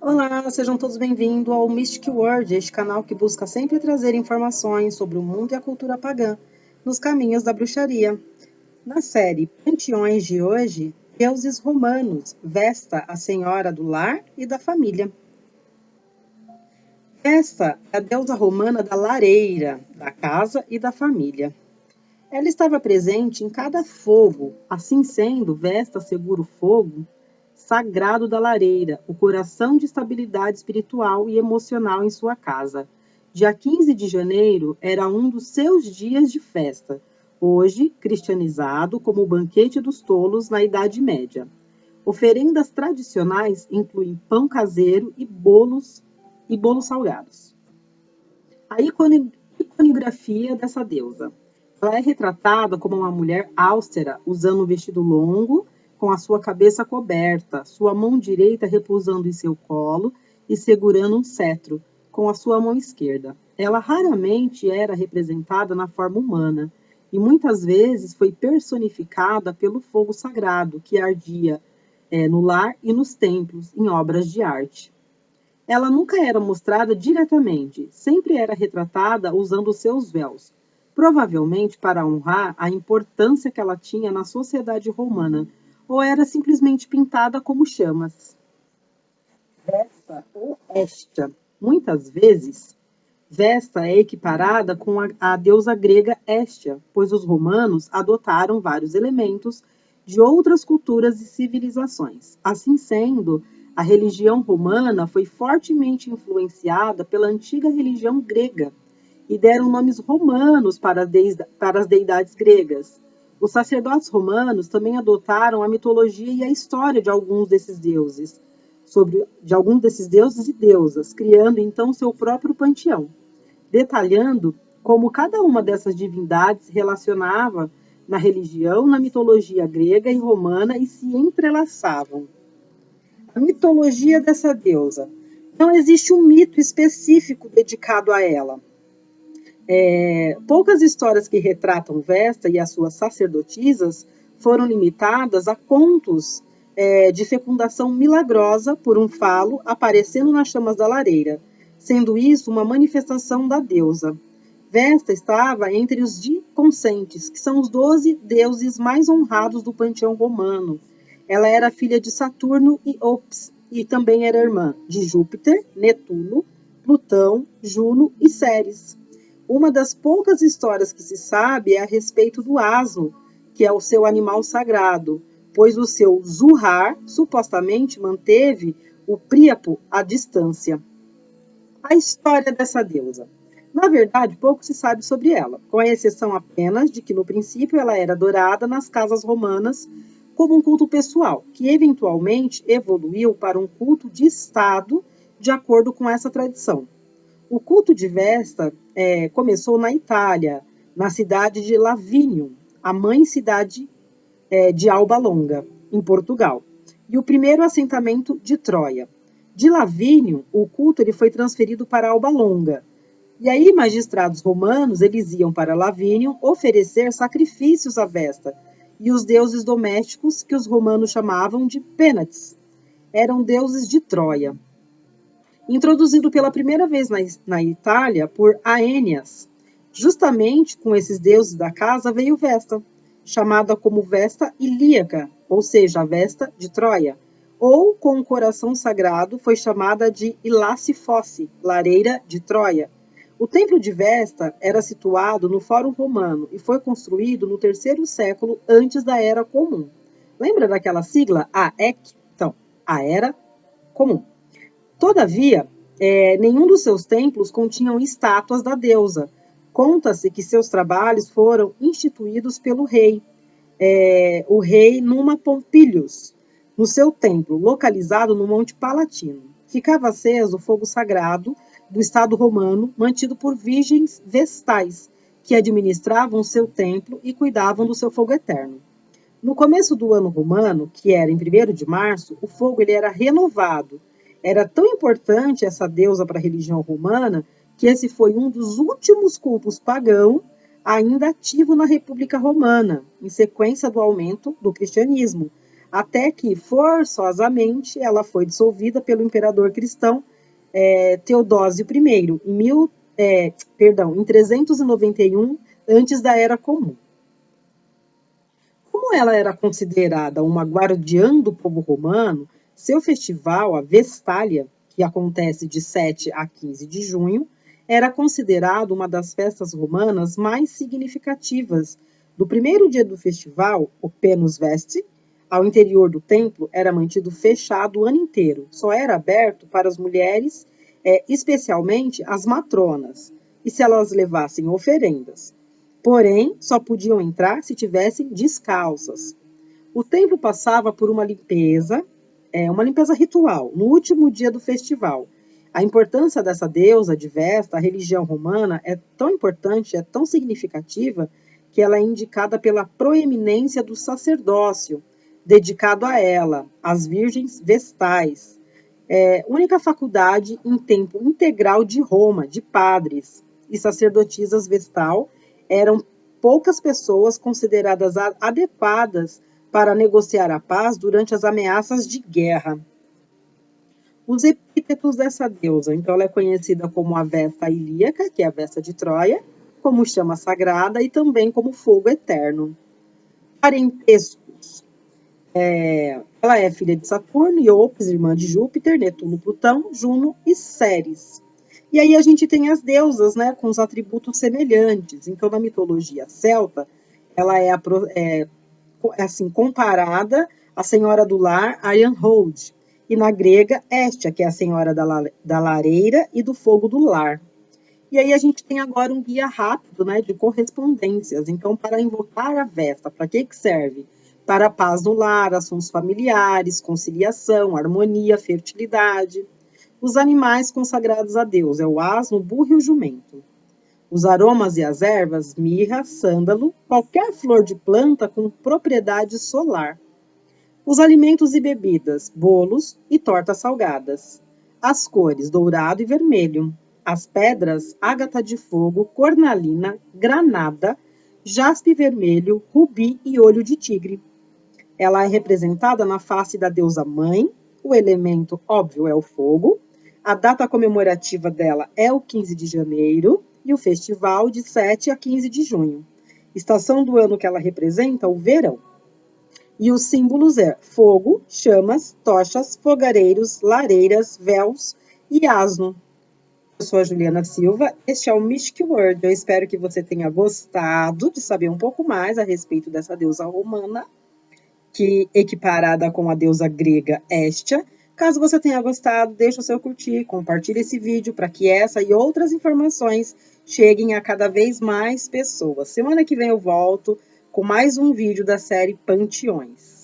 Olá, sejam todos bem-vindos ao Mystic World, este canal que busca sempre trazer informações sobre o mundo e a cultura pagã nos caminhos da bruxaria. Na série Panteões de hoje, deuses romanos, Vesta, a senhora do lar e da família. Vesta é a deusa romana da lareira, da casa e da família. Ela estava presente em cada fogo, assim sendo, Vesta segura o fogo sagrado da lareira, o coração de estabilidade espiritual e emocional em sua casa. Dia 15 de janeiro era um dos seus dias de festa, hoje cristianizado como o banquete dos tolos na Idade Média. Oferendas tradicionais incluem pão caseiro e bolos salgados. A iconografia dessa deusa. Ela é retratada como uma mulher austera, usando um vestido longo, com a sua cabeça coberta, sua mão direita repousando em seu colo e segurando um cetro, com a sua mão esquerda. Ela raramente era representada na forma humana e muitas vezes foi personificada pelo fogo sagrado que ardia no lar e nos templos, em obras de arte. Ela nunca era mostrada diretamente, sempre era retratada usando seus véus, provavelmente para honrar a importância que ela tinha na sociedade romana, ou era simplesmente pintada como chamas. Vesta ou Hestia. Muitas vezes, Vesta é equiparada com a deusa grega Hestia, pois os romanos adotaram vários elementos de outras culturas e civilizações. Assim sendo, a religião romana foi fortemente influenciada pela antiga religião grega e deram nomes romanos para as deidades gregas. Os sacerdotes romanos também adotaram a mitologia e a história de alguns desses deuses e deusas, criando então seu próprio panteão, detalhando como cada uma dessas divindades se relacionava na religião, na mitologia grega e romana e se entrelaçavam. A mitologia dessa deusa. Não existe um mito específico dedicado a ela. Poucas histórias que retratam Vesta e as suas sacerdotisas foram limitadas a contos de fecundação milagrosa por um falo aparecendo nas chamas da lareira, sendo isso uma manifestação da deusa. Vesta estava entre os diconsentes, que são os 12 deuses mais honrados do panteão romano. Ela era filha de Saturno e Ops, e também era irmã de Júpiter, Netuno, Plutão, Juno e Ceres. Uma das poucas histórias que se sabe é a respeito do asno, que é o seu animal sagrado, pois o seu zurrar supostamente manteve o Príapo à distância. A história dessa deusa. Na verdade, pouco se sabe sobre ela, com a exceção apenas de que no princípio ela era adorada nas casas romanas como um culto pessoal, que eventualmente evoluiu para um culto de Estado de acordo com essa tradição. O culto de Vesta começou na Itália, na cidade de Lavínio, a mãe cidade de Alba Longa, em Portugal, e o primeiro assentamento de Troia. De Lavínio, o culto ele foi transferido para Alba Longa. E aí, magistrados romanos eles iam para Lavínio oferecer sacrifícios à Vesta e os deuses domésticos que os romanos chamavam de Penates. Eram deuses de Troia. Introduzido pela primeira vez na Itália por Aeneas. Justamente com esses deuses da casa veio Vesta, chamada como Vesta Ilíaca, ou seja, a Vesta de Troia, ou com o coração sagrado foi chamada de Iláce Fosse, lareira de Troia. O templo de Vesta era situado no Fórum Romano e foi construído no terceiro século antes da Era Comum. Lembra daquela sigla AEC? Então, a Era Comum. Todavia, nenhum dos seus templos continham estátuas da deusa. Conta-se que seus trabalhos foram instituídos pelo rei, o rei Numa Pompilius, no seu templo, localizado no Monte Palatino. Ficava aceso o fogo sagrado do Estado romano, mantido por virgens vestais, que administravam seu templo e cuidavam do seu fogo eterno. No começo do ano romano, que era em 1º de março, o fogo ele era renovado. Era tão importante essa deusa para a religião romana que esse foi um dos últimos cultos pagãos ainda ativo na República Romana, em sequência do aumento do cristianismo. até que, forçosamente, ela foi dissolvida pelo imperador cristão Teodósio I, em 391 antes da Era Comum. Como ela era considerada uma guardiã do povo romano, seu festival, a Vestália, que acontece de 7 a 15 de junho, era considerado uma das festas romanas mais significativas. Do primeiro dia do festival, o Penus Vesti, ao interior do templo, era mantido fechado o ano inteiro. Só era aberto para as mulheres, especialmente as matronas, e se elas levassem oferendas. Porém, só podiam entrar se tivessem descalças. O templo passava por uma limpeza ritual, no último dia do festival. A importância dessa deusa de Vesta, a religião romana, é tão importante, é tão significativa, que ela é indicada pela proeminência do sacerdócio, dedicado a ela, as virgens vestais. Única faculdade em tempo integral de Roma, de padres e sacerdotisas vestal, eram poucas pessoas consideradas adequadas para negociar a paz durante as ameaças de guerra. Os epítetos dessa deusa, então ela é conhecida como a Vesta ilíaca, que é a Vesta de Troia, como chama sagrada e também como fogo eterno. Parentescos. Ela é filha de Saturno, Iopes, irmã de Júpiter, Netuno, Plutão, Juno e Ceres. E aí a gente tem as deusas, né, com os atributos semelhantes. Então, na mitologia celta, ela é assim, comparada à senhora do lar, Ironhold, e na grega, Hestia, que é a senhora da lareira e do fogo do lar. E aí a gente tem agora um guia rápido, né, de correspondências. Então, para invocar a Vesta, para que serve? Para a paz no lar, assuntos familiares, conciliação, harmonia, fertilidade. Os animais consagrados a Deus é o asno, o burro e o jumento. Os aromas e as ervas, mirra, sândalo, qualquer flor de planta com propriedade solar. Os alimentos e bebidas, bolos e tortas salgadas. As cores, dourado e vermelho. As pedras, ágata de fogo, cornalina, granada, jaspe vermelho, rubi e olho de tigre. Ela é representada na face da deusa mãe, o elemento óbvio é o fogo, a data comemorativa dela é o 15 de janeiro e o festival de 7 a 15 de junho. Estação do ano que ela representa, o verão. E os símbolos é fogo, chamas, tochas, fogareiros, lareiras, véus e asno. Eu sou a Juliana Silva, este é o Mystic World. Eu espero que você tenha gostado de saber um pouco mais a respeito dessa deusa romana, que equiparada com a deusa grega Hestia. Caso você tenha gostado, deixe o seu curtir, compartilhe esse vídeo para que essa e outras informações cheguem a cada vez mais pessoas. Semana que vem eu volto com mais um vídeo da série Panteões.